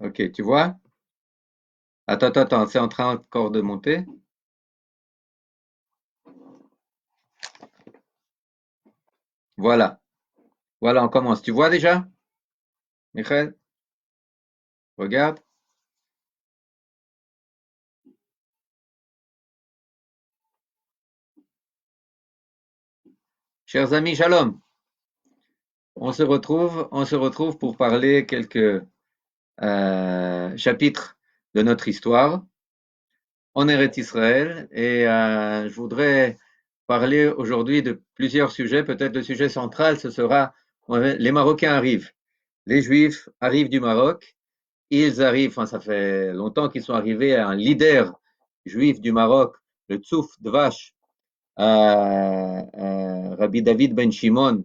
Ok, tu vois? Attends, c'est en train encore de monter. Voilà, voilà, on commence. Tu vois déjà, Michael? Regarde. Chers amis, shalom. On se retrouve pour parler quelques chapitres de notre histoire en Eretz Israël. Et je voudrais parler aujourd'hui de plusieurs sujets. Peut-être le sujet central, ce sera les Marocains arrivent. Les Juifs arrivent du Maroc. Ils arrivent, enfin, ça fait longtemps qu'ils sont arrivés à un leader juif du Maroc, le Tzouf Dvash, Rabbi David Ben Shimon,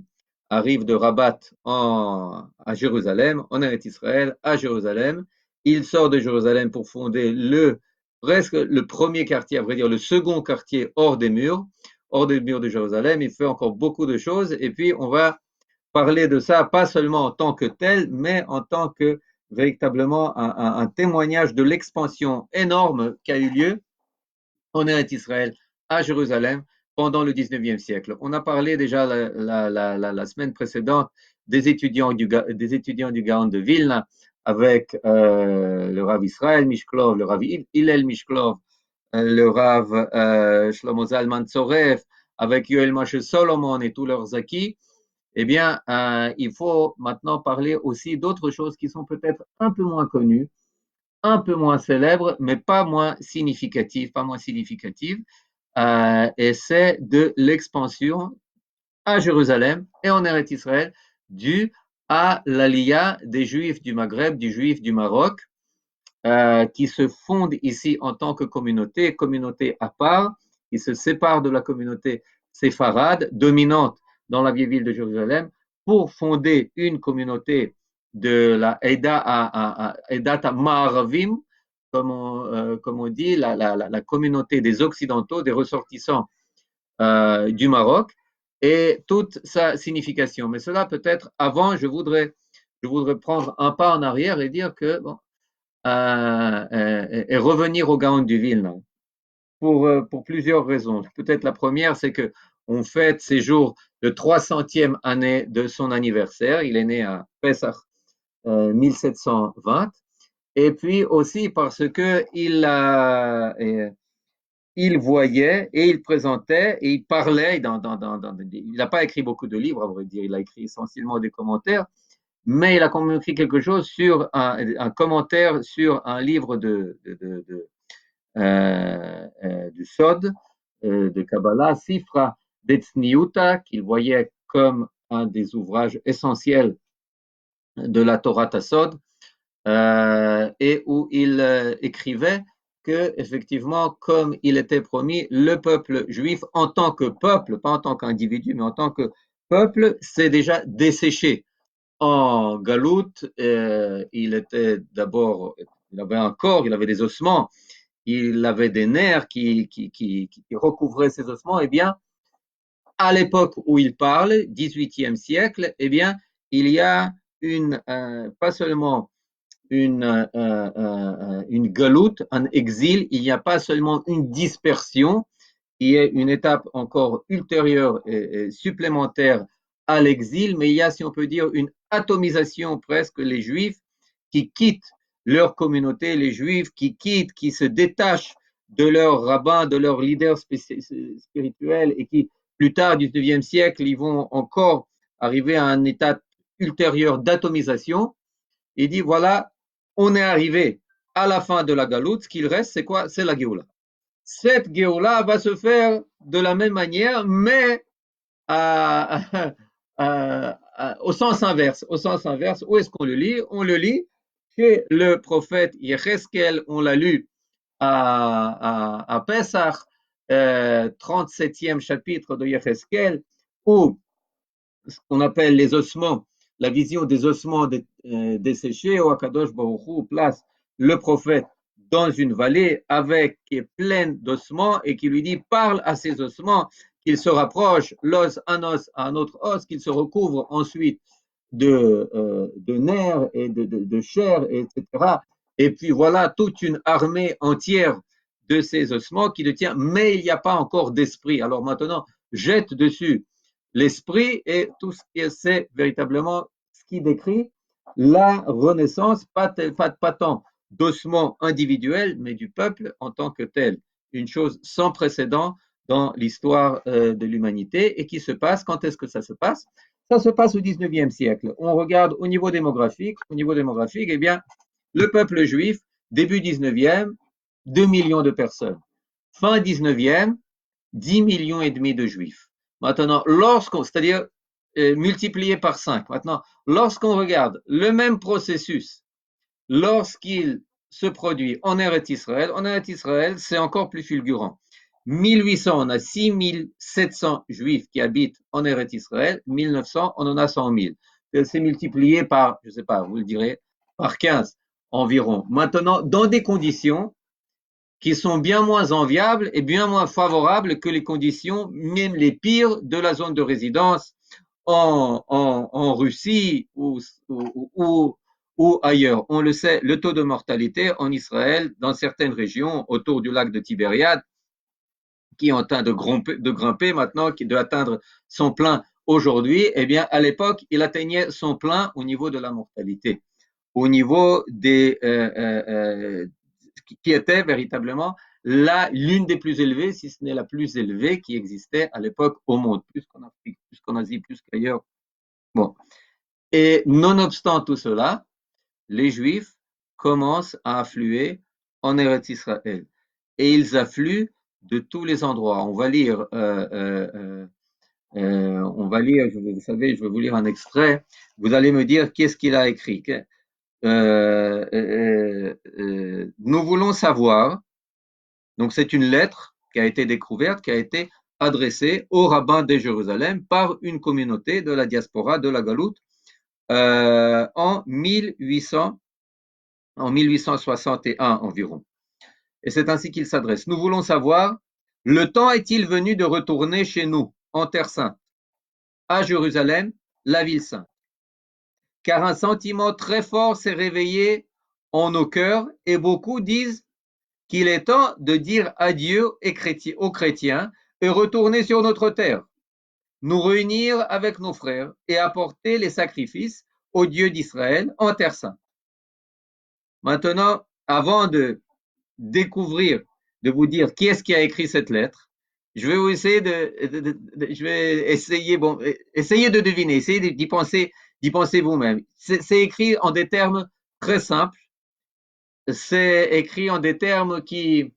arrive de Rabat à Jérusalem, en Eretz Israël, à Jérusalem. Il sort de Jérusalem pour fonder presque le premier quartier, à vrai dire le second quartier hors des murs de Jérusalem. Il fait encore beaucoup de choses et puis on va parler de ça, pas seulement en tant que tel, mais en tant que véritablement un témoignage de l'expansion énorme qui a eu lieu en Eretz Israël, à Jérusalem, pendant le 19e siècle. On a parlé déjà la semaine précédente des étudiants du Gaon de Vilna avec le Rav Israël Mishklov, le Rav Hillel Mishklov, le Rav Shlomo Zalman Tzorev, avec Yoel Moshe Solomon et tous leurs acquis. Eh bien, il faut maintenant parler aussi d'autres choses qui sont peut-être un peu moins connues, un peu moins célèbres, mais pas moins significatives. Et c'est de l'expansion à Jérusalem et en Eretz Israël due à l'aliyah des Juifs du Maghreb, des Juifs du Maroc, qui se fondent ici en tant que communauté à part, qui se séparent de la communauté séfarade, dominante dans la vieille ville de Jérusalem, pour fonder une communauté de la Edat Ma'aravim, comme on dit, la communauté des Occidentaux, des ressortissants du Maroc, et toute sa signification. Mais cela peut-être avant, je voudrais prendre un pas en arrière et dire que bon, et revenir au Gaon du Vilna pour plusieurs raisons. Peut-être la première, c'est que on fête ces jours de 300e année de son anniversaire. Il est né à Pessah 1720. Et puis aussi parce que il voyait et il présentait et il parlait. Il n'a pas écrit beaucoup de livres, à vrai dire. Il a écrit essentiellement des commentaires, mais il a quand même écrit quelque chose sur un commentaire sur un livre du Sod, de Kabbalah, Sifra d'Etzniuta, qu'il voyait comme un des ouvrages essentiels de la Torah Tassod, et où il écrivait que, effectivement, comme il était promis, le peuple juif, en tant que peuple, pas en tant qu'individu, mais en tant que peuple, s'est déjà desséché en galoute. Il était d'abord, il avait un corps, il avait des ossements, il avait des nerfs qui recouvraient ces ossements. Eh bien, à l'époque où il parle, 18e siècle, eh bien, il y a pas seulement une galoute, un exil, il n'y a pas seulement une dispersion, qui est une étape encore ultérieure et supplémentaire à l'exil, mais il y a, si on peut dire, une atomisation presque, les Juifs qui quittent leur communauté, les Juifs qui se détachent de leur rabbin, de leur leader spirituel et qui, plus tard, du 19e siècle, ils vont encore arriver à un état ultérieur d'atomisation. Il dit, voilà, on est arrivé à la fin de la galoute, ce qu'il reste, c'est quoi? C'est la Géoula. Cette Géoula va se faire de la même manière, mais au sens inverse. Au sens inverse, où est-ce qu'on le lit? On le lit chez le prophète Yecheskel, on l'a lu à Pessah, 37e chapitre de Yecheskel, où ce qu'on appelle les ossements, la vision des ossements desséchés, où Akadosh Baruch Hu place le prophète dans une vallée qui est pleine d'ossements et qui lui dit parle à ces ossements, qu'ils se rapprochent l'os, un os à un autre os, qu'ils se recouvrent ensuite de nerfs et de chair, etc. Et puis voilà toute une armée entière de ces ossements qui le tient, mais il n'y a pas encore d'esprit. Alors maintenant, jette dessus l'esprit et tout ce qui c'est véritablement ce qui décrit la renaissance, pas tant d'ossements individuels, mais du peuple en tant que tel. Une chose sans précédent dans l'histoire de l'humanité et qui se passe, quand est-ce que ça se passe? Ça se passe au 19e siècle. On regarde au niveau démographique, eh bien, le peuple juif, début 19e, 2 millions de personnes. Fin 19e, 10 millions et demi de juifs. Maintenant, c'est-à-dire multiplié par 5. Maintenant, lorsqu'on regarde le même processus, lorsqu'il se produit en Eretz Israël, c'est encore plus fulgurant. 1800, on a 6700 juifs qui habitent en Eretz Israël. 1900, on en a 100 000. C'est multiplié par, je ne sais pas, vous le direz, par 15 environ. Maintenant, dans des conditions qui sont bien moins enviables et bien moins favorables que les conditions, même les pires, de la zone de résidence en Russie ou ailleurs. On le sait, le taux de mortalité en Israël, dans certaines régions autour du lac de Tibériade, qui est en train de grimper maintenant, qui doit atteindre son plein aujourd'hui, eh bien, à l'époque, il atteignait son plein au niveau de la mortalité, au niveau qui était véritablement l'une des plus élevées, si ce n'est la plus élevée qui existait à l'époque au monde, plus qu'en Afrique, plus qu'en Asie, plus qu'ailleurs. Bon. Et nonobstant tout cela, les Juifs commencent à affluer en Eretz Israël. Et ils affluent de tous les endroits. On va lire, vous savez, je vais vous lire un extrait. Vous allez me dire qu'est-ce qu'il a écrit. Nous voulons savoir, donc c'est une lettre qui a été découverte, qui a été adressée au rabbin de Jérusalem par une communauté de la diaspora de la Galoute en 1861 environ. Et c'est ainsi qu'il s'adresse. Nous voulons savoir, le temps est-il venu de retourner chez nous, en Terre Sainte, à Jérusalem, la ville sainte? Car un sentiment très fort s'est réveillé en nos cœurs et beaucoup disent qu'il est temps de dire adieu aux chrétiens et retourner sur notre terre, nous réunir avec nos frères et apporter les sacrifices au Dieu d'Israël en Terre Sainte. Maintenant, avant de découvrir, de vous dire qui est-ce qui a écrit cette lettre, je vais vous essayer je vais essayer, bon, essayez de deviner, essayez d'y penser vous-même. C'est écrit en des termes très simples. C'est écrit en des termes qui,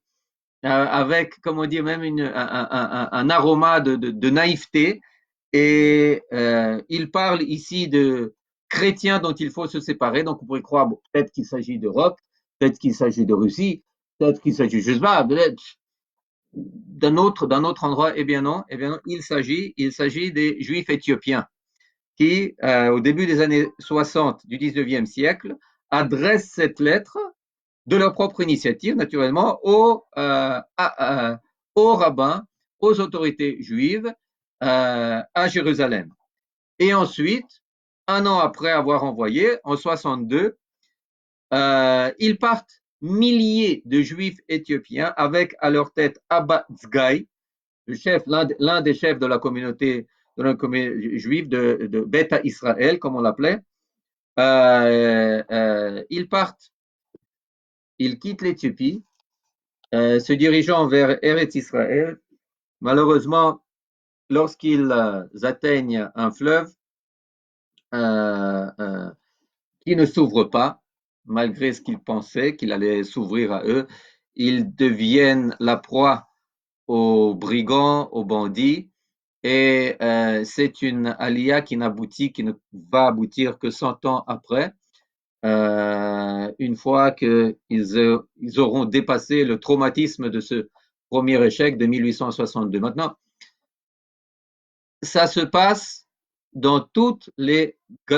avec, comment dire, même un aroma de naïveté. Et il parle ici de chrétiens dont il faut se séparer. Donc, on pourrait croire, bon, peut-être qu'il s'agit d'Europe, peut-être qu'il s'agit de Russie, peut-être qu'il s'agit, je sais pas, d'un autre endroit. Eh bien non, il s'agit des Juifs éthiopiens qui, au début des années 60 du 19e siècle, adressent cette lettre de leur propre initiative, naturellement, aux rabbins, aux autorités juives à Jérusalem. Et ensuite, un an après avoir envoyé, en 62, ils partent milliers de juifs éthiopiens avec à leur tête Abba Tzgai, l'un des chefs de la communauté juive de Beta Israël, comme on l'appelait. Ils partent, ils quittent l'Éthiopie, se dirigeant vers Eretz Israël. Malheureusement, lorsqu'ils atteignent un fleuve qui ne s'ouvre pas, malgré ce qu'ils pensaient qu'il allait s'ouvrir à eux, ils deviennent la proie aux brigands, aux bandits, et c'est une alia qui ne va aboutir que 100 ans après, une fois qu'ils auront dépassé le traumatisme de ce premier échec de 1862. Maintenant, ça se passe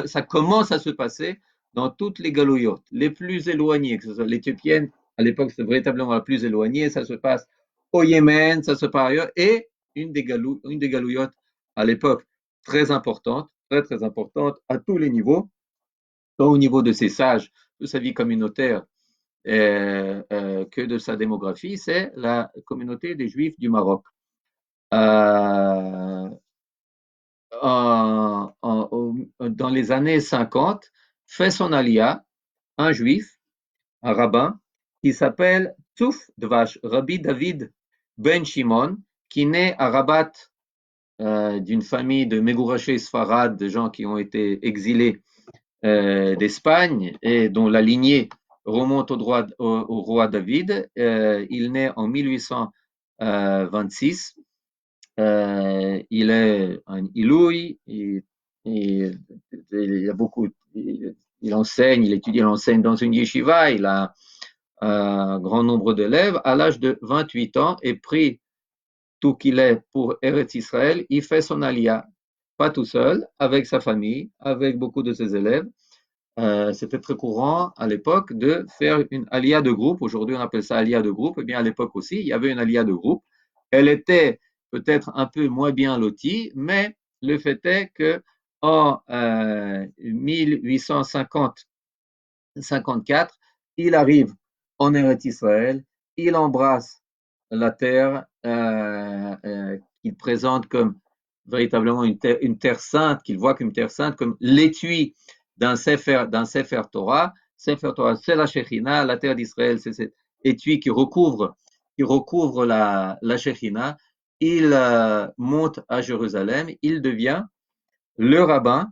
ça commence à se passer dans toutes les galouillotes, les plus éloignées, que ce soit l'éthiopienne, à l'époque c'est véritablement la plus éloignée, ça se passe au Yémen, ça se passe ailleurs, et une des galouillotes à l'époque très importante, très très importante à tous les niveaux, tant au niveau de ses sages, de sa vie communautaire, que de sa démographie, c'est la communauté des Juifs du Maroc. Euh, dans les années 50, fait son alia un juif, un rabbin, qui s'appelle Touf Dvash, Rabbi David Ben Shimon, qui naît à Rabat d'une famille de Mégourachés Sfarad, de gens qui ont été exilés d'Espagne et dont la lignée remonte au roi David. Il naît en 1826. Il est un Iloui, il a beaucoup, il enseigne, il étudie, il enseigne dans une yeshiva, il a un grand nombre d'élèves. À l'âge de 28 ans, et pris tout qu'il est pour Eretz Israël, il fait son alia, pas tout seul, avec sa famille, avec beaucoup de ses élèves. C'était très courant à l'époque de faire une alia de groupe. Aujourd'hui, on appelle ça alia de groupe. Eh bien, à l'époque aussi, il y avait une alia de groupe. Elle était peut-être un peu moins bien lotie, mais le fait est que en 1850-54, il arrive en Eretz Israël, il embrasse la terre qu'il présente comme véritablement une terre sainte, qu'il voit comme une terre sainte, comme l'étui d'un Sefer Torah. Sefer Torah, c'est la Shekhinah, la terre d'Israël, c'est cet étui qui recouvre la Shekhinah. Il monte à Jérusalem, il devient le rabbin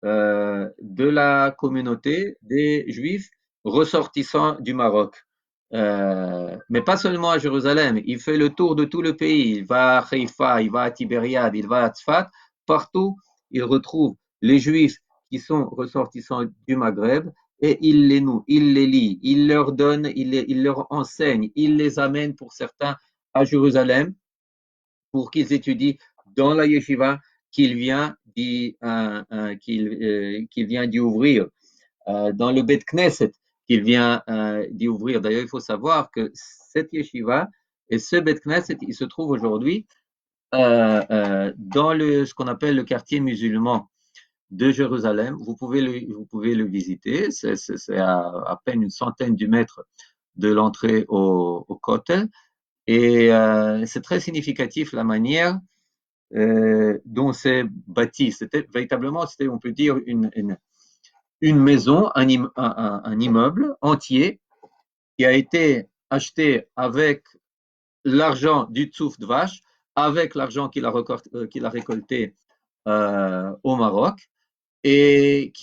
de la communauté des Juifs ressortissants du Maroc. Mais pas seulement à Jérusalem, il fait le tour de tout le pays. Il va à Haïfa, il va à Tibériade, il va à Tzfat. Partout, il retrouve les Juifs qui sont ressortissants du Maghreb et il les noue, il les lit, il leur donne, il leur enseigne, il les amène pour certains à Jérusalem pour qu'ils étudient dans la yeshiva qu'il vient qu'il vient d'y ouvrir, dans le Bet Knesset qu'il vient d'y ouvrir. D'ailleurs, il faut savoir que cette yeshiva et ce Bet Knesset, il se trouve aujourd'hui dans ce qu'on appelle le quartier musulman de Jérusalem. Vous pouvez le visiter. C'est à peine une centaine de mètres de l'entrée au Kotel. Et c'est très significatif la manière dont c'est bâti. C'était véritablement, on peut dire, une maison, un immeuble entier qui a été acheté avec l'argent du Tsouf de vache, avec l'argent qu'il a récolté au Maroc, et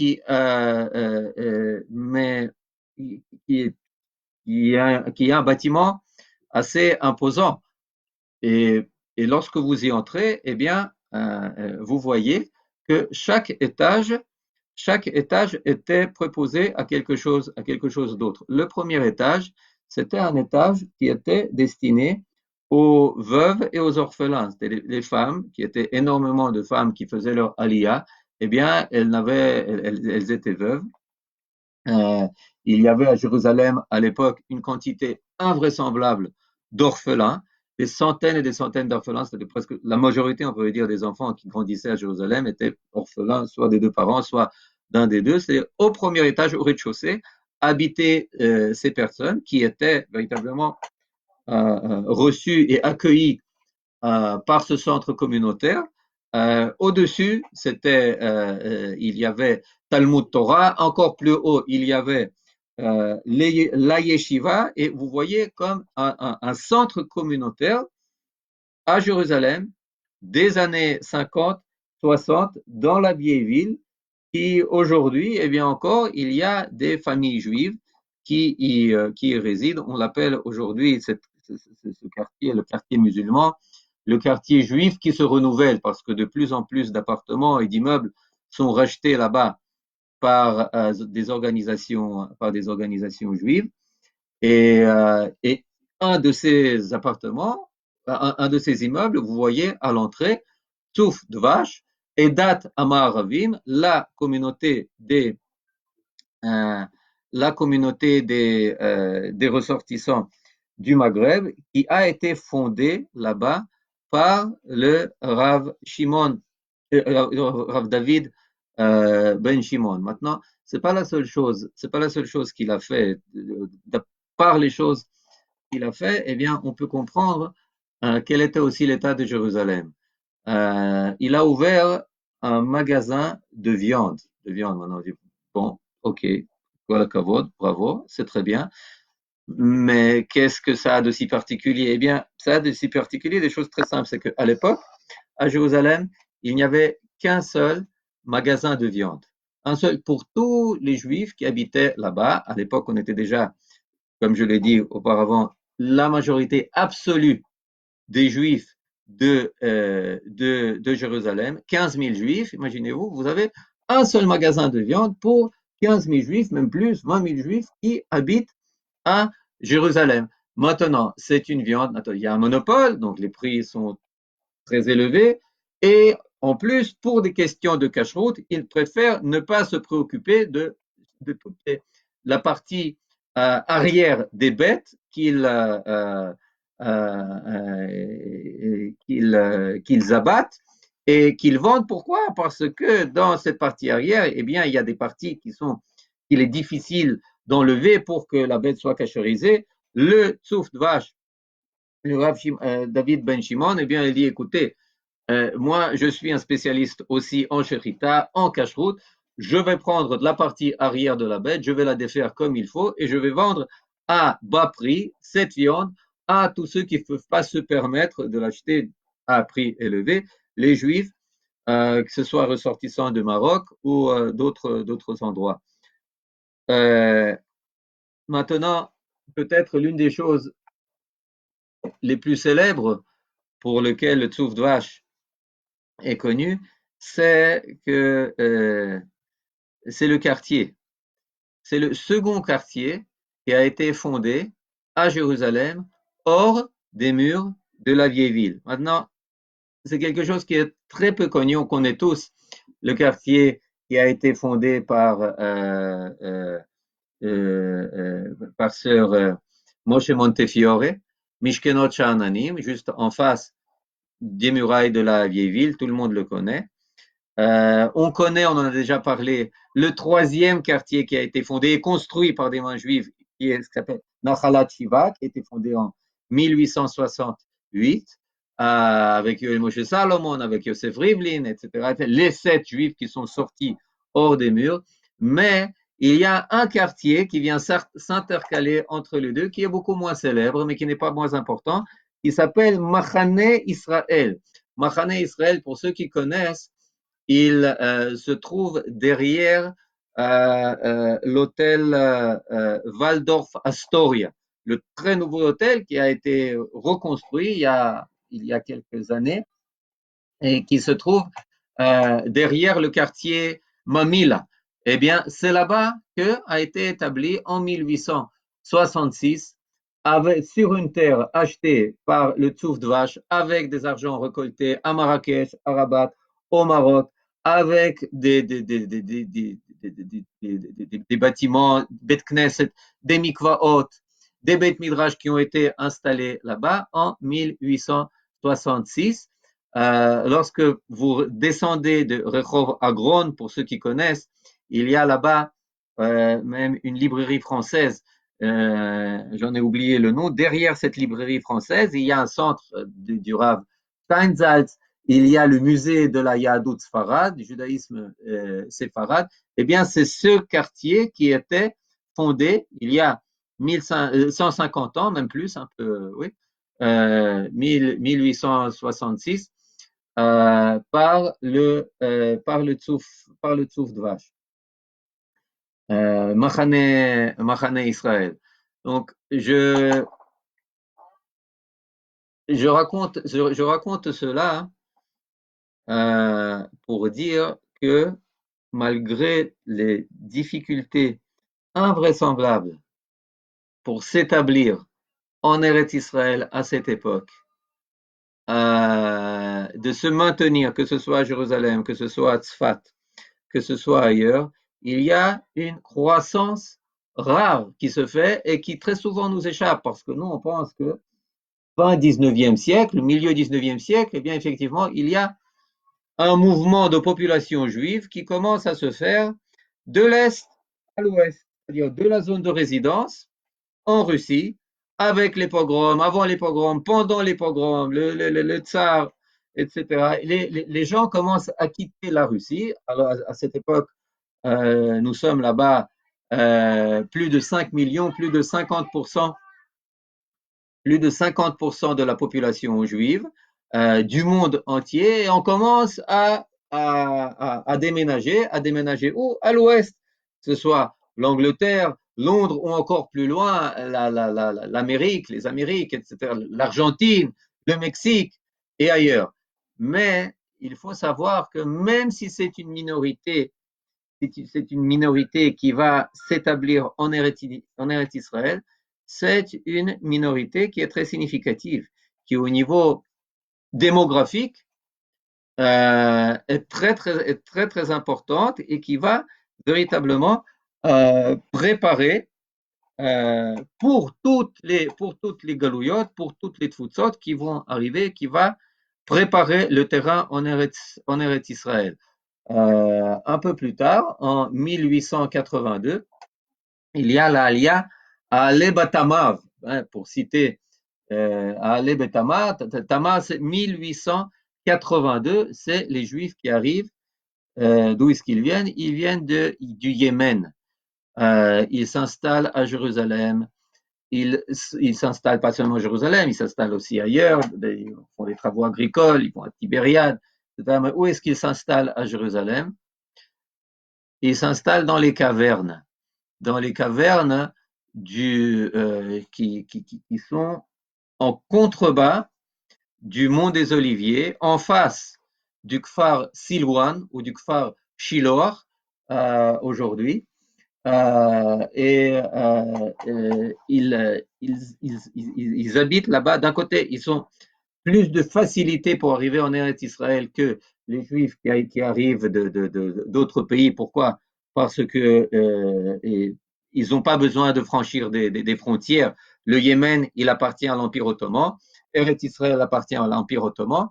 mais qui, qui est un bâtiment assez imposant. Et, et lorsque vous y entrez, eh bien, vous voyez que chaque étage était préposé à quelque chose d'autre. Le premier étage, c'était un étage qui était destiné aux veuves et aux orphelins. C'était les femmes, qui étaient énormément de femmes qui faisaient leur aliyah, eh bien, elles étaient veuves. Euh, il y avait à Jérusalem, à l'époque, une quantité invraisemblable d'orphelins, des centaines et des centaines d'orphelins, c'était presque la majorité, on pourrait dire, des enfants qui grandissaient à Jérusalem étaient orphelins, soit des deux parents, soit d'un des deux. C'est au premier étage, au rez-de-chaussée, habitaient ces personnes qui étaient véritablement reçues et accueillies par ce centre communautaire. Au-dessus, il y avait Talmud Torah. Encore plus haut, il y avait la yeshiva. Et vous voyez comme un centre communautaire à Jérusalem des années 50, 60, dans la vieille ville, qui aujourd'hui, eh bien encore, il y a des familles juives qui y résident. On l'appelle aujourd'hui, ce quartier, le quartier musulman, le quartier juif qui se renouvelle parce que de plus en plus d'appartements et d'immeubles sont rachetés là-bas par des organisations juives. Et un de ces appartements, un de ces immeubles, vous voyez à l'entrée, Touf de Vache et Dat Amaravim, euh, la communauté des ressortissants du Maghreb, qui a été fondée là-bas par le Rav Shimon, Rav David Ben Shimon. Maintenant, c'est pas la seule chose qu'il a fait. Par les choses qu'il a fait, eh bien, on peut comprendre quel était aussi l'état de Jérusalem. Il a ouvert un magasin de viande. De viande, maintenant, on dit, bon, ok, voilà, kavod, bravo, c'est très bien. Mais qu'est-ce que ça a de si particulier? Eh bien, ça a de si particulier des choses très simples. C'est qu'à l'époque, à Jérusalem, il n'y avait qu'un seul magasin de viande. Un seul pour tous les juifs qui habitaient là-bas. À l'époque, on était déjà, comme je l'ai dit auparavant, la majorité absolue des juifs de Jérusalem, 15 000 juifs, imaginez-vous, vous avez un seul magasin de viande pour 15 000 juifs, même plus, 20 000 juifs qui habitent à Jérusalem. Maintenant, c'est une viande, il y a un monopole, donc les prix sont très élevés, et en plus, pour des questions de cache-route, ils préfèrent ne pas se préoccuper de toute la partie arrière des bêtes qu'ils abattent et qu'ils vendent. Pourquoi? Parce que dans cette partie arrière, eh bien, il y a des parties qu'il est difficile d'enlever pour que la bête soit cacherisée. Le tsouf de vache, le Rav David Ben Shimon, eh bien, il dit, écoutez, moi, je suis un spécialiste aussi en sherita, en cache-route. Je vais prendre de la partie arrière de la bête, je vais la défaire comme il faut et je vais vendre à bas prix cette viande à tous ceux qui ne peuvent pas se permettre de l'acheter à prix élevé, les juifs, que ce soit ressortissants de Maroc ou d'autres endroits. Euh, Maintenant, peut-être l'une des choses les plus célèbres pour lesquelles le tsouf de vache est connu, c'est que c'est le quartier. C'est le second quartier qui a été fondé à Jérusalem, hors des murs de la vieille ville. Maintenant, c'est quelque chose qui est très peu connu. On connaît tous le quartier qui a été fondé par sœur Moshe Montefiore, Mishkenot Sha'ananim, juste en face des murailles de la vieille ville. Tout le monde le connaît. On connaît, on en a déjà parlé, le troisième quartier qui a été fondé et construit par des mains juives, qui est ce qu'on appelle Nachalat Shiva, qui a été fondé en 1868, avec Yoel Moshe Salomon, avec Yosef Rivlin, etc. Les 7 juifs qui sont sortis hors des murs. Mais il y a un quartier qui vient s'intercaler entre les deux, qui est beaucoup moins célèbre, mais qui n'est pas moins important, qui s'appelle Machane Israël. Machane Israël, pour ceux qui connaissent, il se trouve derrière l'hôtel Waldorf Astoria, le très nouveau hôtel qui a été reconstruit il y a quelques années et qui se trouve derrière le quartier Mamila. Eh bien, c'est là-bas que a été établi en 1866 sur une terre achetée par le Tsouf de Vache avec des argents récoltés à Marrakech, à Rabat, au Maroc, avec des bâtiments, Bet Knesset, des mikvaot, des Beit Midrash qui ont été installés là-bas en 1866. Lorsque vous descendez de Rehov Agron, pour ceux qui connaissent, il y a là-bas même une librairie française, j'en ai oublié le nom. Derrière cette librairie française, il y a un centre du Rav Steinsaltz, il y a le musée de la Yahadut Sfarad, du judaïsme séfarade. Eh bien, c'est ce quartier qui était fondé il y a 150 ans, même plus, un peu, oui, 1866, par le Tsouf de vache, Machane Israël. Donc, je raconte cela pour dire que malgré les difficultés invraisemblables pour s'établir en Eretz Israël à cette époque, de se maintenir, que ce soit à Jérusalem, que ce soit à Tzfat, que ce soit ailleurs, il y a une croissance rare qui se fait et qui très souvent nous échappe parce que nous, on pense que fin 19e siècle, milieu 19e siècle, eh bien, effectivement, il y a un mouvement de population juive qui commence à se faire de l'Est à l'Ouest, c'est-à-dire de la zone de résidence en Russie, avec les pogroms, avant les pogroms, pendant les pogroms, le tsar, etc. Les gens commencent à quitter la Russie. Alors, à cette époque, nous sommes là-bas plus de 5 millions, plus de 50% de la population juive du monde entier, et on commence à déménager où? À l'ouest, que ce soit l'Angleterre, Londres ou encore plus loin, l'Amérique, les Amériques, etc., l'Argentine, le Mexique et ailleurs. Mais il faut savoir que même si c'est une minorité, c'est une minorité qui va s'établir en Eretz Israël, c'est une minorité qui est très significative, qui au niveau démographique est très importante et qui va véritablement préparer pour toutes les galouillottes, pour toutes les tfoutzot qui vont arriver, qui va préparer le terrain en Eretz Israël. Un peu plus tard, en 1882, il y a la Aliyah à Ale Batamav, hein, pour citer Ale Batamav. Tamav, c'est 1882, c'est les Juifs qui arrivent. D'où est-ce qu'ils viennent? Ils viennent du Yémen. Ils s'installent à Jérusalem. Ils s'installent pas seulement à Jérusalem, ils s'installent aussi ailleurs. Ils font des travaux agricoles, ils vont à Tibériade, etc. Mais où est-ce qu'ils s'installent à Jérusalem? Ils s'installent dans les cavernes qui sont en contrebas du mont des Oliviers, en face du Kfar Silwan ou du Kfar Shiloh aujourd'hui. Ils habitent là-bas. D'un côté, ils ont plus de facilité pour arriver en Eretz Israël que les Juifs qui arrivent d'autres pays. Pourquoi? Parce que ils n'ont pas besoin de franchir des frontières. Le Yémen, il appartient à l'Empire ottoman. Eretz Israël appartient à l'Empire ottoman.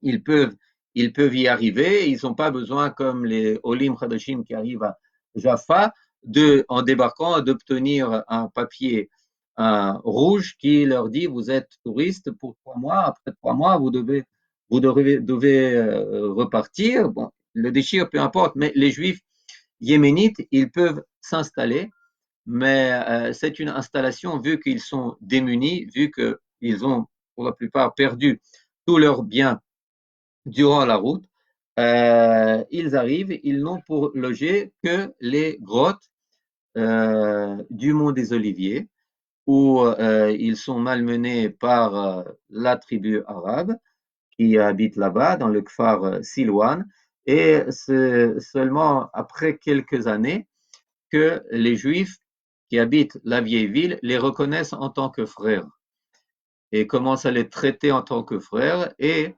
Ils peuvent, ils peuvent y arriver. Ils n'ont pas besoin, comme les Olim Hadashim qui arrivent à Jaffa, en débarquant, d'obtenir un papier rouge qui leur dit vous êtes touriste pour 3 mois. Après 3 mois, vous devez repartir. Bon, le déchire, peu importe, mais les Juifs yéménites, ils peuvent s'installer, mais c'est une installation vu qu'ils sont démunis, vu qu'ils ont pour la plupart perdu tous leurs biens durant la route. Ils arrivent, ils n'ont pour loger que les grottes du mont des Oliviers, où ils sont malmenés par la tribu arabe qui habite là-bas, dans le Kfar Silwan, et c'est seulement après quelques années que les Juifs qui habitent la vieille ville les reconnaissent en tant que frères et commencent à les traiter en tant que frères, et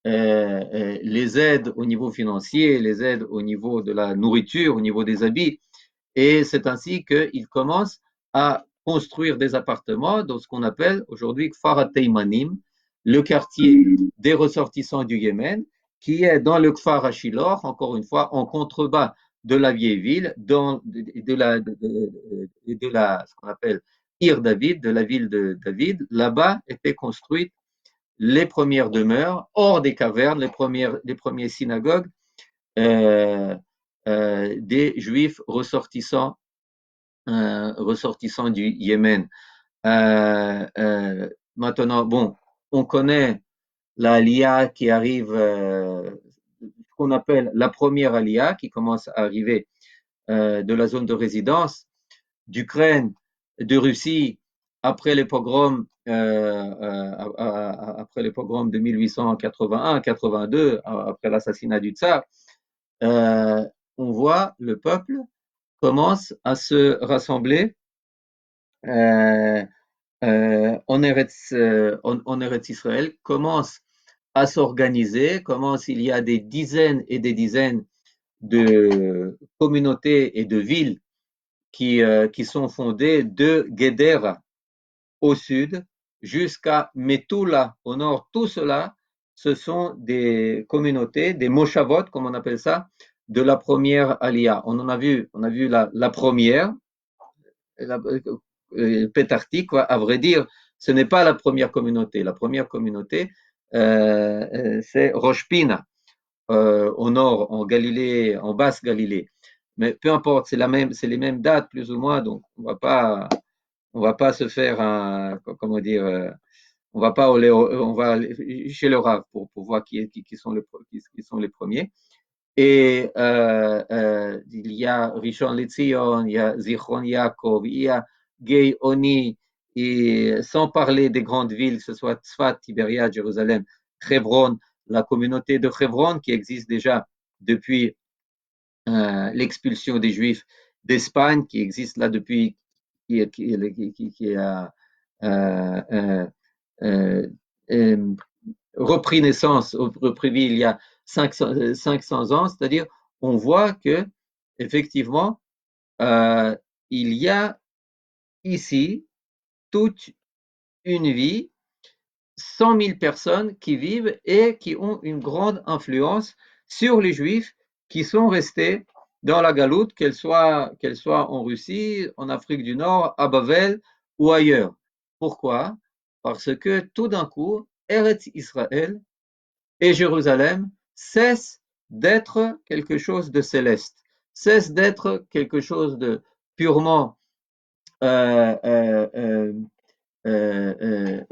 les aides au niveau financier, les aides au niveau de la nourriture, au niveau des habits. Et c'est ainsi qu'ils commencent à construire des appartements dans ce qu'on appelle aujourd'hui Kfar Teimanim, le quartier des ressortissants du Yémen, qui est dans le Kfar Ashilor, encore une fois, en contrebas de la vieille ville, ce qu'on appelle Ir David, de la ville de David. Là-bas étaient construites les premières demeures hors des cavernes, les premières synagogues euh, des Juifs ressortissants du Yémen. Maintenant, bon, on connaît la Aliyah qui arrive, ce qu'on appelle la première Aliyah, qui commence à arriver de la zone de résidence d'Ukraine, de Russie, après les pogroms, de 1881-82, après l'assassinat du tsar. On voit le peuple commence à se rassembler euh, en Eretz Israël, commence à s'organiser, commence, il y a des dizaines et des dizaines de communautés et de villes qui sont fondées de Guédera au sud jusqu'à Metula au nord. Tout cela ce sont des communautés, des moshavot, comme on appelle ça, de la première Aliyah. On a vu la première, Pétartique, quoi. À vrai dire, ce n'est pas la première communauté. La première communauté, c'est Rosh Pina, au nord, en Galilée, en basse Galilée. Mais peu importe, c'est les mêmes dates, plus ou moins, donc on va pas se faire un, comment dire, on va pas on va chez le Rav pour voir qui sont qui sont les premiers. Et il y a Rishon LeZion, il y a Zichron Yaakov, il y a Gay Oni, et sans parler des grandes villes, que ce soit Tzfat, Tibériade, Jérusalem, Hebron, la communauté de Hebron qui existe déjà depuis l'expulsion des Juifs d'Espagne, qui existe là depuis, qui a euh, euh, euh, repris naissance, repris vie il y a 500 ans, c'est-à-dire on voit que effectivement il y a ici toute une vie, 100 000 personnes qui vivent et qui ont une grande influence sur les Juifs qui sont restés dans la Galoute, qu'elle soit en Russie, en Afrique du Nord, à Bavel ou ailleurs. Pourquoi? Parce que tout d'un coup, Eretz Israël et Jérusalem cesse d'être quelque chose de céleste, cesse d'être quelque chose de purement euh, euh, euh,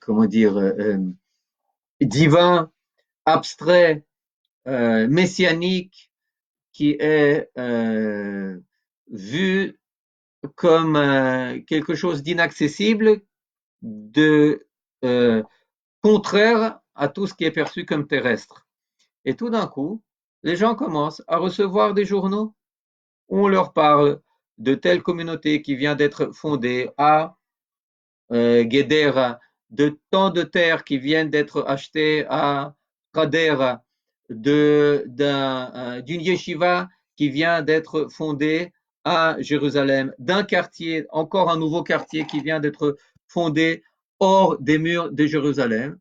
comment dire, divin, abstrait, messianique, qui est vu comme quelque chose d'inaccessible, de contraire à tout ce qui est perçu comme terrestre. Et tout d'un coup, les gens commencent à recevoir des journaux où on leur parle de telle communauté qui vient d'être fondée à Guédera, de tant de terres qui viennent d'être achetées à Qadera, d'une yeshiva qui vient d'être fondée à Jérusalem, d'un quartier, encore un nouveau quartier qui vient d'être fondé hors des murs de Jérusalem.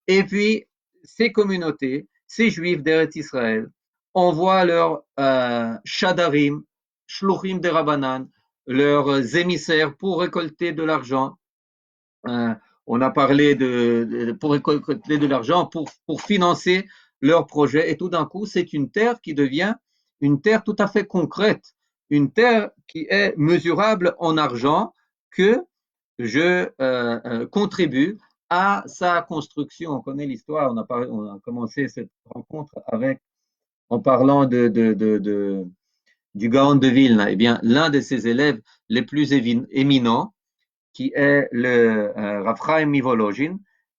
Et puis, ces communautés, ces juifs d'Eretz Israël, envoient leurs shadarim, shluchim de Rabbanan, leurs émissaires pour récolter de l'argent. On a parlé pour récolter de l'argent, pour financer leurs projets. Et tout d'un coup, c'est une terre qui devient une terre tout à fait concrète, une terre qui est mesurable en argent que je contribue à sa construction. On connaît l'histoire, on a commencé cette rencontre en parlant du Gaon de Vilna. Eh bien, l'un de ses élèves les plus éminents, qui est le Rav Chaim Mivolojin,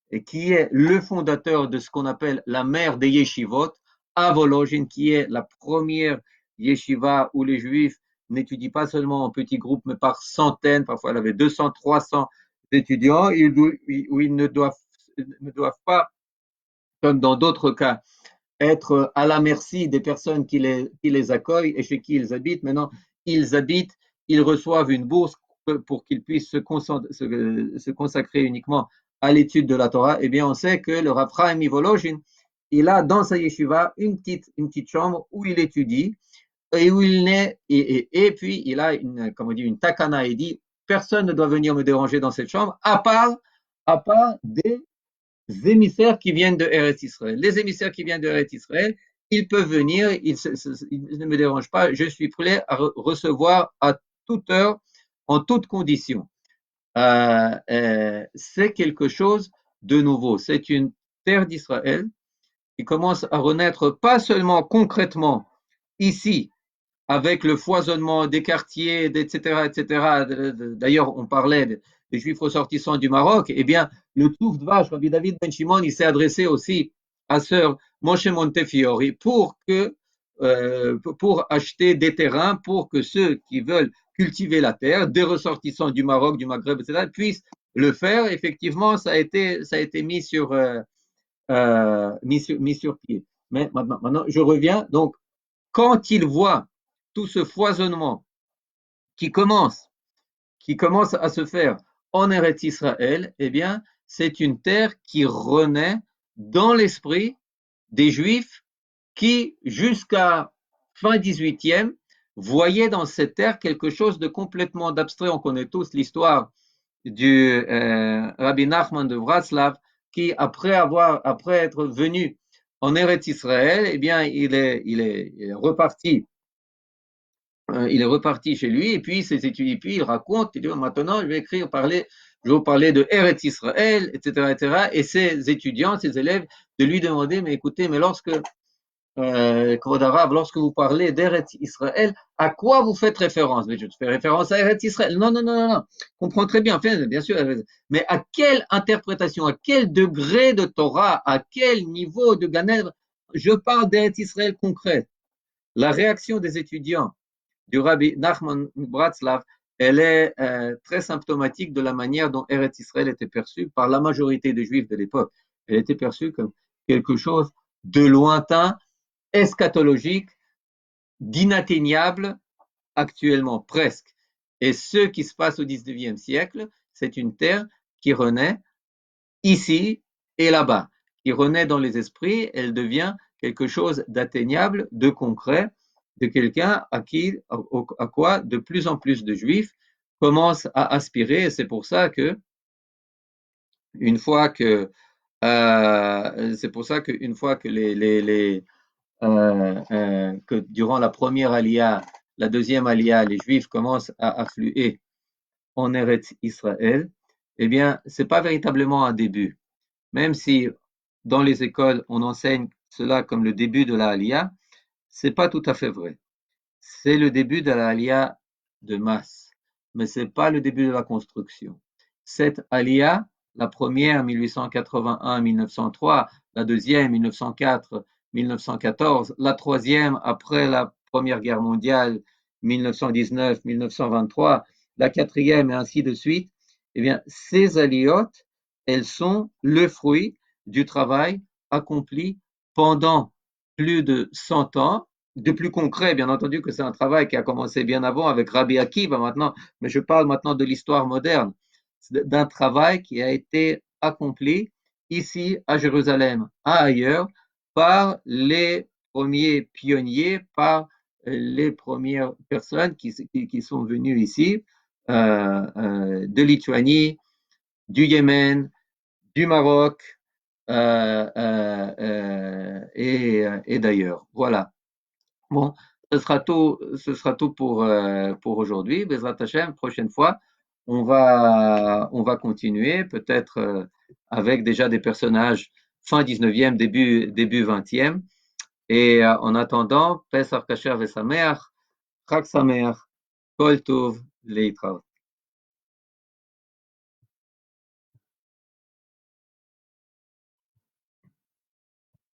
et qui est le fondateur de ce qu'on appelle la mère des yeshivot, à Volojin, qui est la première yeshiva où les juifs n'étudient pas seulement en petits groupes, mais par centaines, parfois elle avait 200, 300 étudiants, où ils ne doivent pas, comme dans d'autres cas, être à la merci des personnes qui les accueillent et chez qui ils habitent. Maintenant, ils habitent, ils reçoivent une bourse pour qu'ils puissent se consacrer uniquement à l'étude de la Torah. Eh bien, on sait que le Rav Chaim Mivolojin, il a dans sa yeshiva une petite chambre où il étudie et où il naît, et puis il a comme on dit, une takana, et dit personne ne doit venir me déranger dans cette chambre à part des émissaires qui viennent de Eretz Israël. Les émissaires qui viennent de Eretz Israël, ils peuvent venir, ils ne me dérangent pas, je suis prêt à recevoir à toute heure, en toutes conditions. C'est quelque chose de nouveau. C'est une terre d'Israël qui commence à renaître pas seulement concrètement ici, avec le foisonnement des quartiers, etc., etc. D'ailleurs, on parlait des Juifs ressortissants du Maroc. Eh bien, le Touf Dvash, Rabbi David Ben Shimon, il s'est adressé aussi à sœur Moshe Montefiore pour acheter des terrains pour que ceux qui veulent cultiver la terre, des ressortissants du Maroc, du Maghreb, etc., puissent le faire. Effectivement, ça a été mis sur pied. Mais maintenant, je reviens. Donc, quand il voit tout ce foisonnement qui commence, à se faire en Eretz Israël, eh bien, c'est une terre qui renaît dans l'esprit des Juifs qui, jusqu'à fin 18e, voyaient dans cette terre quelque chose de complètement d'abstrait. On connaît tous l'histoire du Rabbi Nachman de Vraslav, qui, après être venu en Eretz Israël, eh bien, il est reparti. Il est reparti chez lui et puis ses études, et puis il raconte, il dit maintenant je vais vous parler de Eretz Israël, etc., etc. Et ses étudiants, ses élèves, de lui demander, mais écoutez, mais lorsque lorsque vous parlez d'Eretz Israël, à quoi vous faites référence? Mais je fais référence à Eretz Israël. Non, non, non, non, non. Je comprends très bien, enfin, bien sûr, mais à quelle interprétation, à quel degré de Torah, à quel niveau de Ganel, je parle d'Eretz Israël concret. La réaction des étudiants du Rabbi Nachman Bratslav, elle est très symptomatique de la manière dont Eretz Israël était perçu par la majorité des Juifs de l'époque. Elle était perçue comme quelque chose de lointain, eschatologique, d'inatteignable actuellement presque. Et ce qui se passe au XIXe siècle, c'est une terre qui renaît ici et là-bas, qui renaît dans les esprits, elle devient quelque chose d'atteignable, de concret, de quelqu'un à quoi de plus en plus de Juifs commencent à aspirer. Et c'est pour ça que une fois que que durant la première alia, la deuxième alia, les Juifs commencent à affluer en Eretz Israël, eh bien, c'est pas véritablement un début. Même si dans les écoles on enseigne cela comme le début de la alia, c'est pas tout à fait vrai. C'est le début de la alia de masse, mais c'est pas le début de la construction. Cette alia, la première 1881-1903, la deuxième 1904-1914, la troisième après la Première Guerre mondiale 1919-1923, la quatrième et ainsi de suite, eh bien, ces aliotes, elles sont le fruit du travail accompli pendant plus de 100 ans, de plus concret, bien entendu que c'est un travail qui a commencé bien avant avec Rabbi Akiva maintenant, mais je parle maintenant de l'histoire moderne, d'un travail qui a été accompli ici à Jérusalem, ailleurs, par les premiers pionniers, par les premières personnes qui sont venues ici de Lituanie, du Yémen, du Maroc et d'ailleurs. Voilà. Bon, ce sera tout pour aujourd'hui. Bezrat Hashem, prochaine fois, on va continuer, peut-être avec déjà des personnages fin 19e, début 20e. Et en attendant, Pesach Kasher Vesameach, Chag Sameach, Kol Tov, Leitraot.